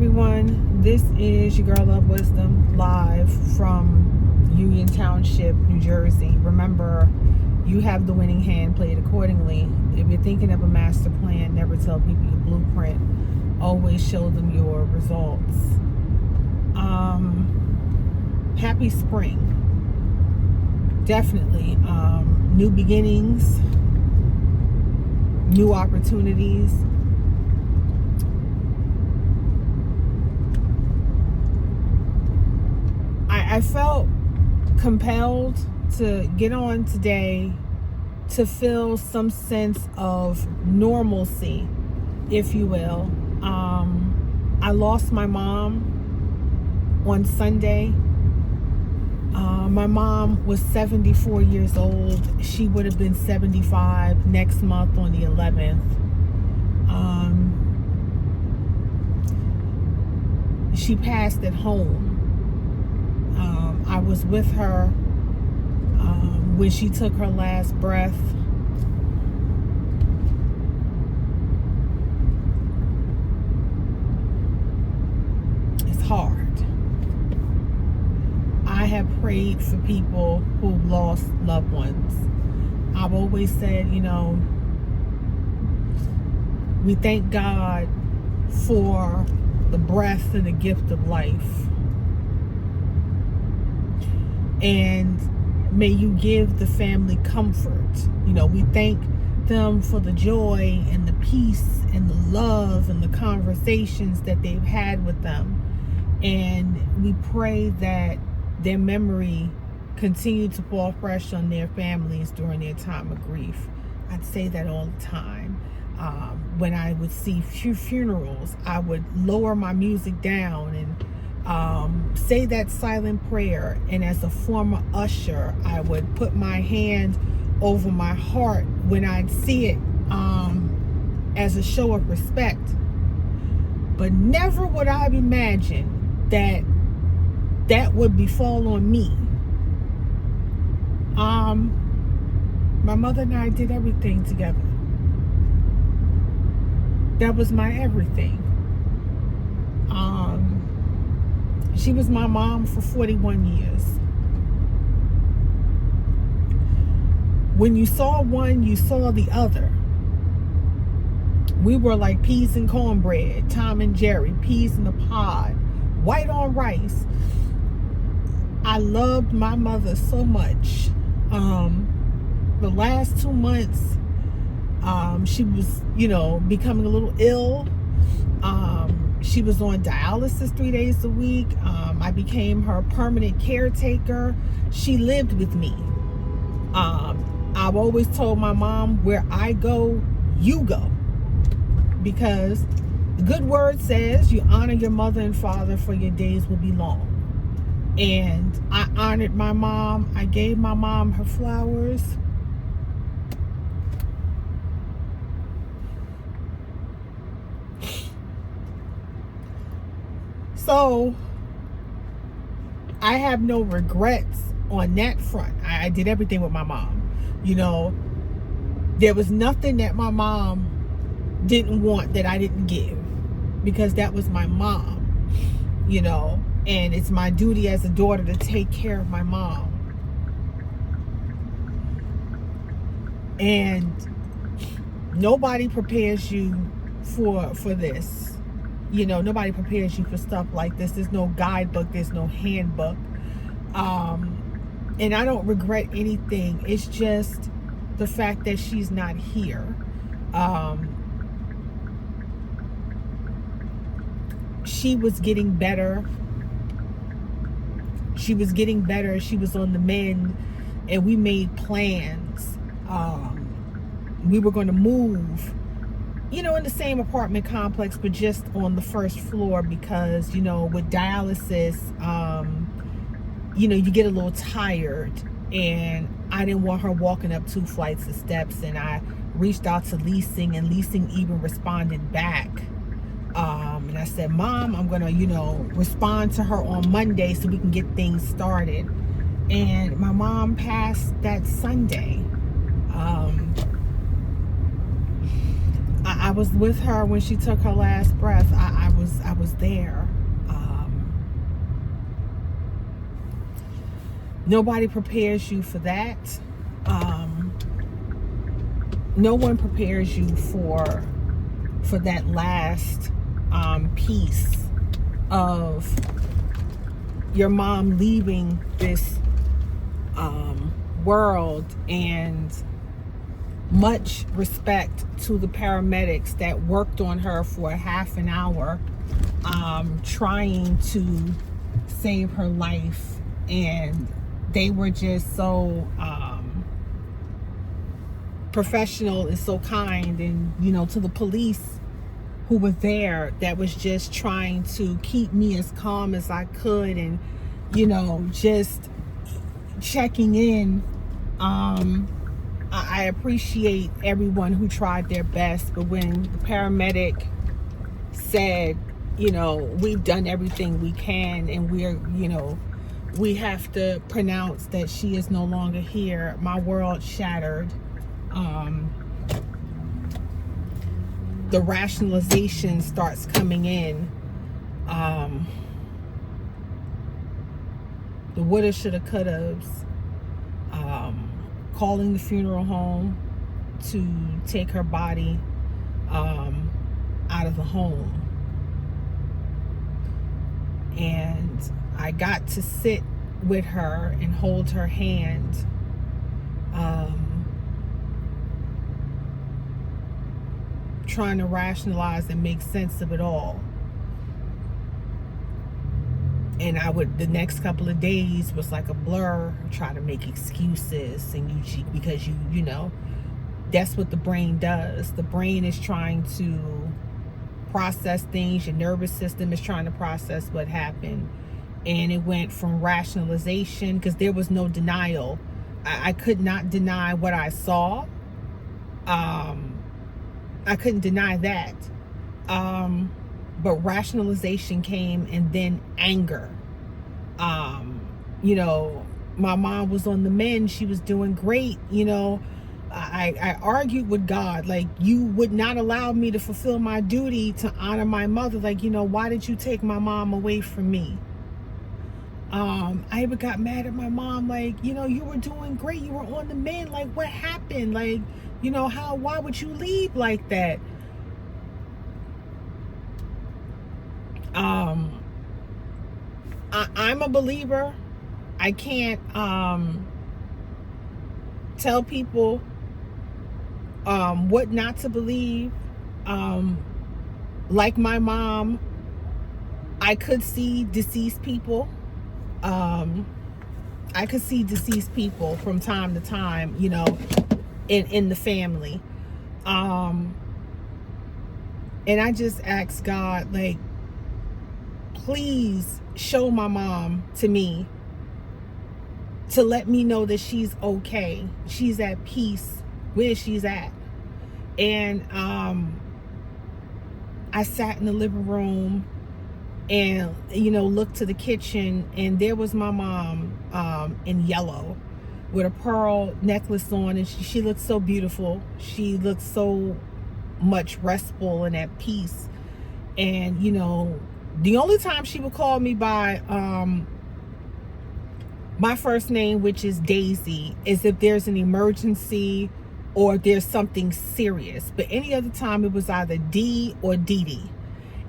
everyone. This is your girl Love Wisdom live from Union Township, New Jersey. Remember, you have the winning hand. Play it accordingly. If you're thinking of a master plan, never tell people your blueprint. Always show them your results. Happy spring. Definitely. New beginnings, new opportunities. I felt compelled to get on today to feel some sense of normalcy, if you will. I lost my mom on Sunday. My mom was 74 years old. She would have been 75 next month on the 11th. She passed at home. I was with her when she took her last breath. It's hard. I have prayed for people who lost loved ones. I've always said, we thank God for the breath and the gift of life. And may you give the family comfort. We thank them for the joy and the peace and the love and the conversations that they've had with them. And we pray that their memory continue to fall fresh on their families during their time of grief. I'd say that all the time. When I would see funerals, I would lower my music down and say that silent prayer, and as a former usher, I would put my hand over my heart when I'd see it as a show of respect. But never would I have imagined that would befall on me. My mother and I did everything together. That was my everything. She was my mom for 41 years. When you saw one, you saw the other. We were like peas and cornbread, Tom and Jerry, peas in the pod, white on rice. I loved my mother so much. The last 2 months, she was, becoming a little ill. She was on dialysis 3 days a week. I became her permanent caretaker. She lived with me. I've always told my mom, where I go, you go. Because the good word says you honor your mother and father, for your days will be long. And I honored my mom. I gave my mom her flowers. So I have no regrets on that front. I did everything with my mom. There was nothing that my mom didn't want that I didn't give, because that was my mom, and it's my duty as a daughter to take care of my mom. And nobody prepares you for this. Nobody prepares you for stuff like this. There's no guidebook. There's no handbook. And I don't regret anything. It's just the fact that she's not here. She was getting better. She was getting better. She was on the mend. And we made plans. We were going to move, in the same apartment complex, but just on the first floor, because, with dialysis, you get a little tired, and I didn't want her walking up 2 flights of steps. And I reached out to leasing, and leasing even responded back. And I said, Mom, I'm going to, respond to her on Monday so we can get things started. And my mom passed that Sunday. I was with her when she took her last breath. I was there. Nobody prepares you for that. No one prepares you for that last piece of your mom leaving this world. And much respect to the paramedics that worked on her for a half an hour, trying to save her life. And they were just so professional and so kind. And, you know, to the police who were there, that was just trying to keep me as calm as I could, and, you know, just checking in. I appreciate everyone who tried their best, but when the paramedic said, you know, we've done everything we can, and we're, you know, we have to pronounce that she is no longer here, my world shattered. The rationalization starts coming in. The woulda, shoulda, couldas. Calling the funeral home to take her body out of the home. And I got to sit with her and hold her hand. Trying to rationalize and make sense of it all. And the next couple of days was like a blur, trying to make excuses, and because you know, that's what the brain does. The brain is trying to process things. Your nervous system is trying to process what happened. And it went from rationalization, because there was no denial. I could not deny what I saw. I couldn't deny that. But rationalization came, and then anger. You know, my mom was on the mend. She was doing great. You know, I argued with God, like, you would not allow me to fulfill my duty to honor my mother. Like, you know, why did you take my mom away from me? I even got mad at my mom, like, you know, you were doing great. You were on the mend. Like, what happened? Like, you know, why would you leave like that? I'm a believer. I can't tell people what not to believe. Like my mom, I could see deceased people. I could see deceased people from time to time, you know, in the family. And I just asked God, like, please show my mom to me, to let me know that she's okay. She's at peace where she's at. And I sat in the living room and, you know, looked to the kitchen, and there was my mom in yellow with a pearl necklace on, and she looked so beautiful. She looked so much restful and at peace. And, you know, the only time she would call me by my first name, which is Daisy, is if there's an emergency or there's something serious. But any other time, it was either D or Dee Dee.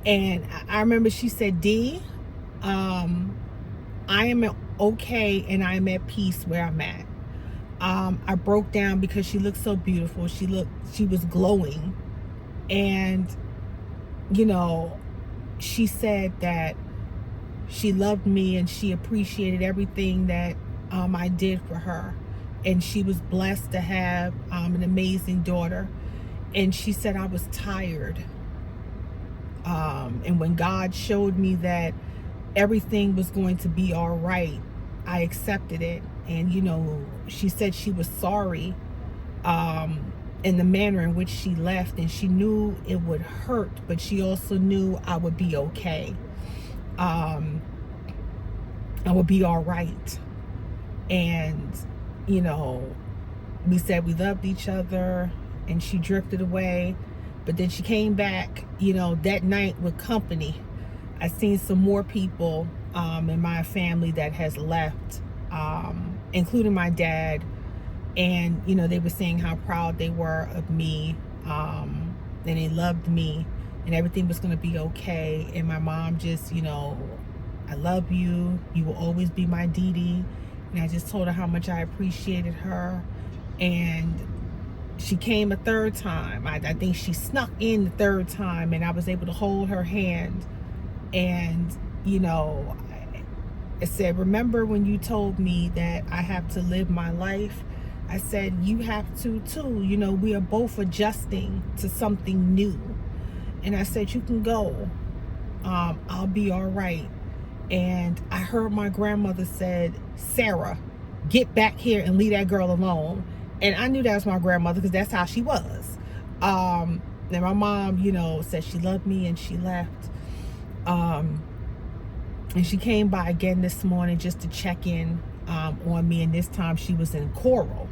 And I remember she said, D, I am okay, and I am at peace where I'm at. I broke down because she looked so beautiful. She was glowing. And, you know, she said that she loved me and she appreciated everything that I did for her. And she was blessed to have an amazing daughter. And she said I was tired. And when God showed me that everything was going to be all right, I accepted it. And, you know, she said she was sorry in the manner in which she left, and she knew it would hurt, but she also knew I would be okay. I would be all right. And, you know, we said we loved each other, and she drifted away. But then she came back, that night with company. I seen some more people in my family that has left, including my dad. And, they were saying how proud they were of me, and they loved me, and everything was going to be okay. And my mom just, I love you. You will always be my Dee Dee. And I just told her how much I appreciated her. And she came a third time. I think she snuck in the third time, and I was able to hold her hand. And, I said, remember when you told me that I have to live my life? I said, you have to too. We are both adjusting to something new. And I said, you can go. I'll be all right. And I heard my grandmother said, Sarah, get back here and leave that girl alone. And I knew that was my grandmother because that's how she was. And my mom, said she loved me and she left. And she came by again this morning just to check in on me. And this time she was in Coral.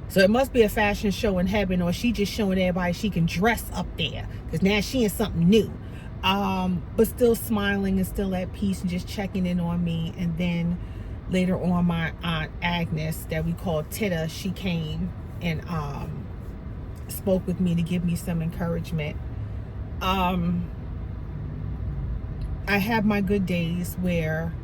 So it must be a fashion show in heaven, or she just showing everybody she can dress up there. Because now she in something new. But still smiling and still at peace and just checking in on me. And then later on, my Aunt Agnes, that we call Tita, she came and spoke with me to give me some encouragement. I have my good days where,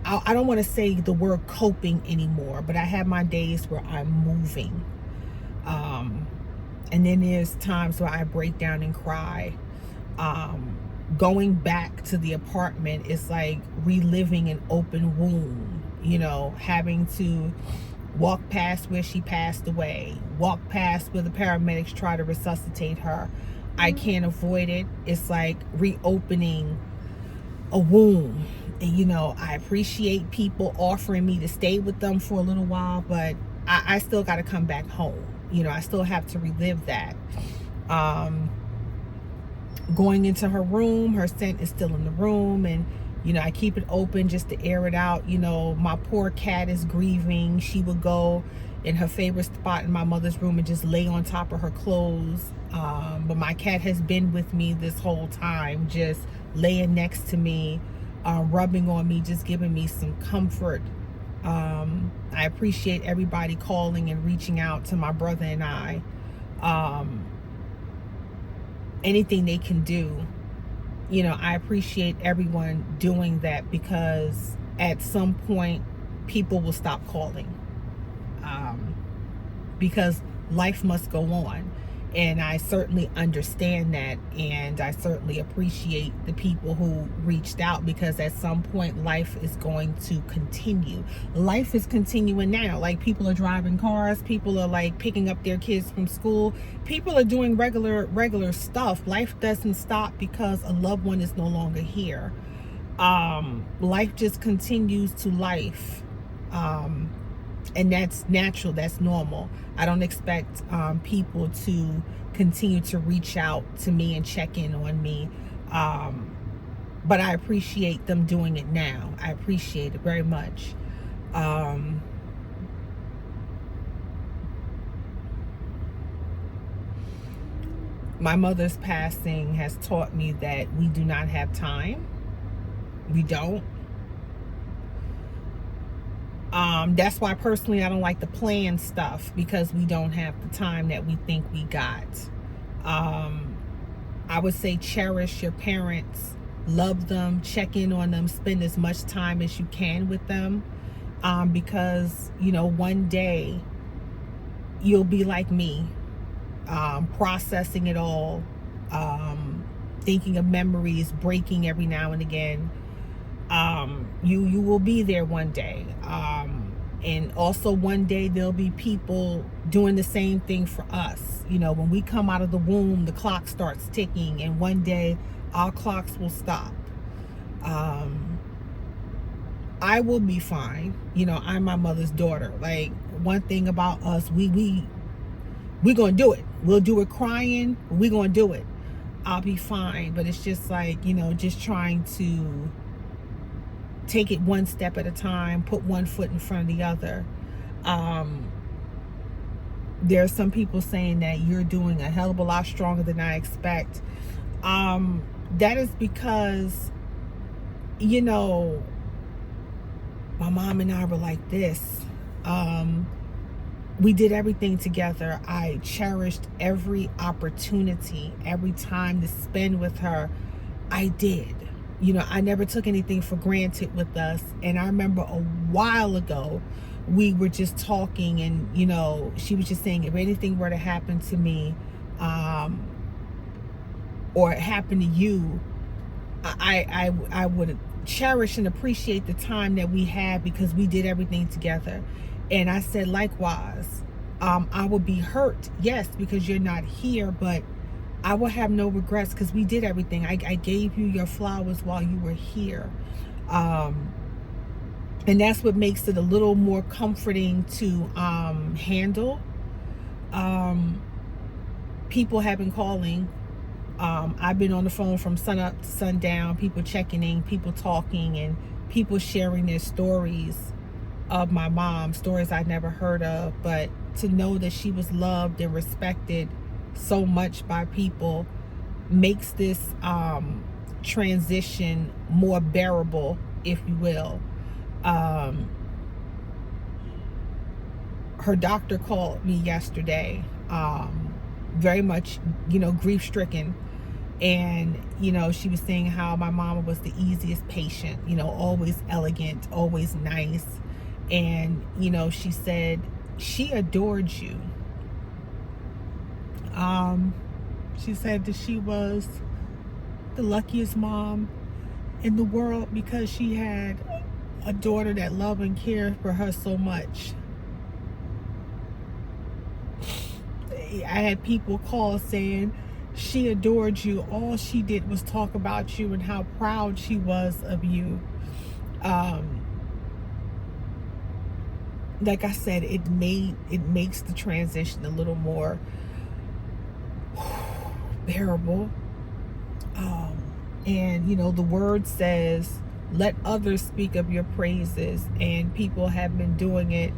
I don't want to say the word coping anymore, but I have my days where I'm moving. And then there's times where I break down and cry. Going back to the apartment is like reliving an open wound, having to walk past where she passed away, walk past where the paramedics try to resuscitate her. I can't avoid it. It's like reopening a wound. And, I appreciate people offering me to stay with them for a little while, but I still got to come back home. I still have to relive that. Going into her room, her scent is still in the room, and I keep it open just to air it out. My poor cat is grieving. She would go in her favorite spot in my mother's room and just lay on top of her clothes. But my cat has been with me this whole time, just laying next to me, rubbing on me, just giving me some comfort. I appreciate everybody calling and reaching out to my brother and I. Anything they can do, I appreciate everyone doing that, because at some point people will stop calling, because life must go on. And I certainly understand that, and I certainly appreciate the people who reached out, because at some point life is going to continue. Life is continuing now. Like, people are driving cars, people are like picking up their kids from school, people are doing regular stuff. Life doesn't stop because a loved one is no longer here. Life just continues to life. And that's natural, that's normal. I don't expect people to continue to reach out to me and check in on me. But I appreciate them doing it now. I appreciate it very much. My mother's passing has taught me that we do not have time. We don't. That's why personally I don't like to plan stuff, because we don't have the time that we think we got. I would say cherish your parents, love them, check in on them, spend as much time as you can with them, because one day you'll be like me, processing it all, thinking of memories, breaking every now and again. You will be there one day. And also one day there'll be people doing the same thing for us. When we come out of the womb, the clock starts ticking, and one day our clocks will stop. I will be fine. I'm my mother's daughter. Like, one thing about us, we're gonna do it. We'll do it crying, but we're gonna do it. I'll be fine. But it's just like, just trying to take it one step at a time, put one foot in front of the other. There are some people saying that you're doing a hell of a lot stronger than I expect. That is because, you know, my mom and I were like this. We did everything together. I cherished every opportunity, every time to spend with her. I did. You know, I never took anything for granted with us. And I remember a while ago, we were just talking, and, you know, she was just saying, if anything were to happen to me, or it happened to you, I would cherish and appreciate the time that we had because we did everything together. And I said, likewise, I would be hurt, yes, because you're not here, but I will have no regrets because we did everything. I gave you your flowers while you were here. And that's what makes it a little more comforting to handle. People have been calling. I've been on the phone from sun up to sundown, people checking in, people talking, and people sharing their stories of my mom, stories I'd never heard of. But to know that she was loved and respected so much by people makes this transition more bearable, if you will. Her doctor called me yesterday, very much, you know, grief-stricken. And, you know, she was saying how my mama was the easiest patient, you know, always elegant, always nice. And, you know, she said she adored you. She said that she was the luckiest mom in the world because she had a daughter that loved and cared for her so much. I had people call saying she adored you. All she did was talk about you and how proud she was of you. Like I said, it makes the transition a little more bearable. And you know, the word says, let others speak of your praises, and people have been doing it,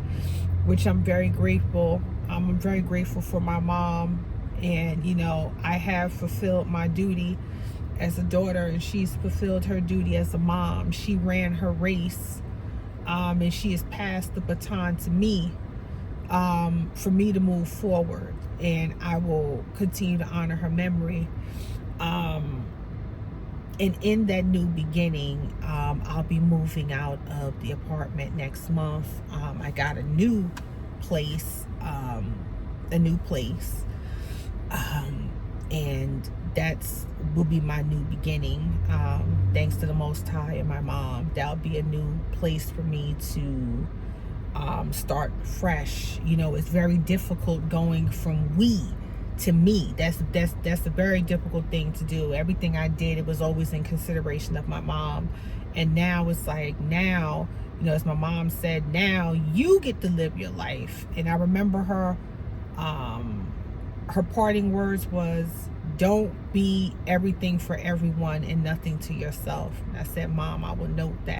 which I'm very grateful. I'm very grateful for my mom. And, you know, I have fulfilled my duty as a daughter, and she's fulfilled her duty as a mom. She ran her race, and she has passed the baton to me, for me to move forward. And I will continue to honor her memory. And in that new beginning, I'll be moving out of the apartment next month. I got a new place, and that's will be my new beginning. Thanks to the Most High and my mom, that'll be a new place for me to start fresh. You know, it's very difficult going from we to me. That's a very difficult thing to do. Everything I did, it was always in consideration of my mom. And now it's like, now, you know, as my mom said, now you get to live your life. And I remember her parting words was, don't be everything for everyone and nothing to yourself. And I said, Mom, I will note that.